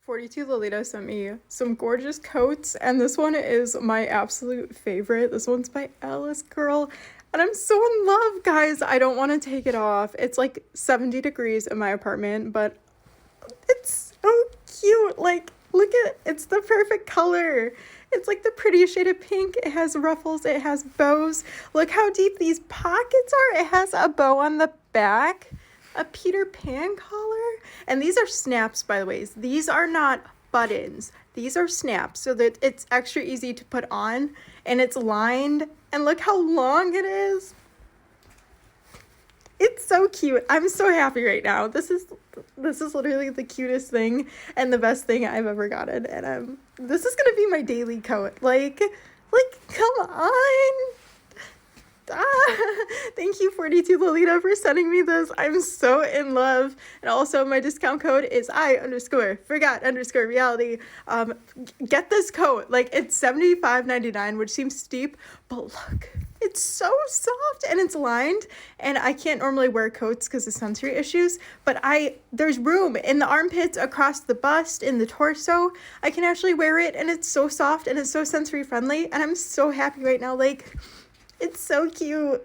42 Lolita sent me some gorgeous coats, and this one is my absolute favorite. This one's by Alice Girl, and I'm so in love, guys. I don't want to take it off. It's like 70 degrees in my apartment, but it's so cute. Like, look at it's the perfect color. It's like the prettiest shade of pink. It has ruffles, it has bows. Look how deep these pockets are. It has a bow on the back, a Peter Pan collar, and these are snaps, by the way. These are not buttons. These are snaps so that it's extra easy to put on, and it's lined, and look how long it is. It's so cute. I'm so happy right now. This is literally the cutest thing and the best thing I've ever gotten, and this is gonna be my daily coat. Like come on. Thank you 42 Lolita for sending me this. I'm so in love. And also my discount code is I_forgot_reality. Get this coat. Like, it's $75.99, which seems steep, but look, it's so soft and it's lined. And I can't normally wear coats because of sensory issues, but there's room in the armpits, across the bust, in the torso. I can actually wear it, and it's so soft and it's so sensory friendly, and I'm so happy right now. Like, it's so cute.